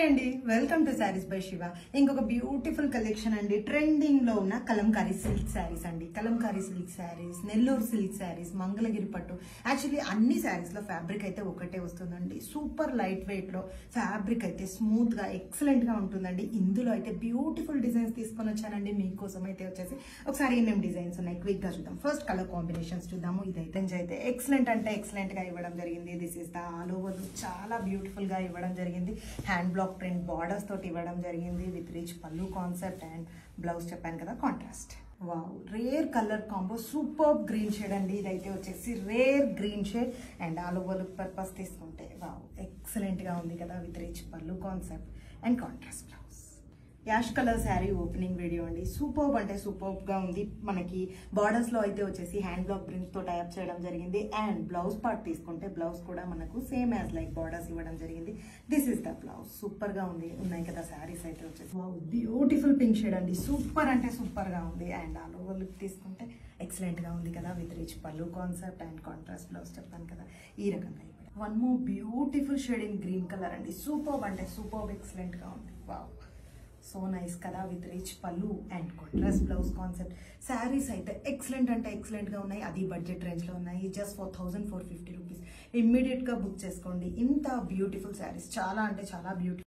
Hi అండి, welcome to saris by Shiva. ఇంకొక beautiful collection అండి. ట్రెండింగ్ లో ఉన్న కలంకారీ సిల్క్ శారీస్ అండి. కలంకారీ సిల్క్ శారీస్, నెల్లూరు సిల్క్ శారీస్, మంగళగిరి పట్టు. యాక్చువల్లీ అన్ని శారీస్ లో ఫ్యాబ్రిక్ అయితే ఒకటే వస్తుందండి. సూపర్ లైట్ వెయిట్ లో ఫ్యాబ్రిక్ అయితే స్మూత్ గా ఎక్సలెంట్ గా ఉంటుందండి. ఇందులో అయితే బ్యూటిఫుల్ డిజైన్స్ తీసుకొని వచ్చానండి మీకోసం. అయితే వచ్చేసి ఒకసారి ఏమేమి డిజైన్స్ ఉన్నాయి క్విక్ గా చూద్దాం. ఫస్ట్ కలర్ కాంబినేషన్స్ చూద్దాము. ఇదైతే ఎక్సలెంట్ అంటే ఎక్సలెంట్ గా ఇవ్వడం జరిగింది. This is the all over, చాలా బ్యూటిఫుల్ గా ఇవ్వడం జరిగింది. హ్యాండ్ బ్లాక్ ప్రింట్ బార్డర్స్ తోటి ఇవ్వడం జరిగింది with rich pallu concept and blouse చెప్పాను కదా contrast. Wow, rare colour combo, super green shade అండి. ఇదైతే వచ్చేసి rare green shade and all over look purpose తీసుకుంటే వావ్ ఎక్సలెంట్ గా ఉంది కదా with rich pallu concept and contrast blouse. Ash colour sari opening video అండి. సూపర్బ్ అంటే సూపర్బ్ గా ఉంది. మనకి బార్డర్స్ లో అయితే వచ్చేసి హ్యాండ్ బ్లాక్ ప్రింట్ తో టైప్ చేయడం జరిగింది అండ్ బ్లౌజ్ పార్ట్ తీసుకుంటే బ్లౌజ్ కూడా మనకు సేమ్ యాజ్ లైక్ బార్డర్స్ ఇవ్వడం జరిగింది. This is the blouse. Super గా ఉంది. ఉన్నాయి కదా శారీస్ అయితే వచ్చేసి బ్యూటిఫుల్ పింక్ షేడ్ అండి. సూపర్ అంటే సూపర్ గా ఉంది అండ్ ఆల్ ఓవర్ లుక్ తీసుకుంటే ఎక్సలెంట్ గా ఉంది కదా with rich pallu concept and contrast blouse చెప్పాను కదా ఈ రకంగా. One more beautiful shade in green colour అండి. సూపర్బ్ అంటే సూపర్బ్ ఎక్సలెంట్ గా ఉంది. వావ్, సో నైస్ కదా విత్ రిచ్ పల్లు and contrast blouse concept. Saris అయితే ఎక్సలెంట్ అంటే ఎక్సలెంట్ గా ఉన్నాయి. అది బడ్జెట్ రేంజ్ లో ఉన్నాయి. Just 4450 rupees. ఇమ్మీడియట్ గా బుక్ చేసుకోండి. ఇంత బ్యూటిఫుల్ శారీస్, చాలా అంటే చాలా బ్యూటిఫుల్.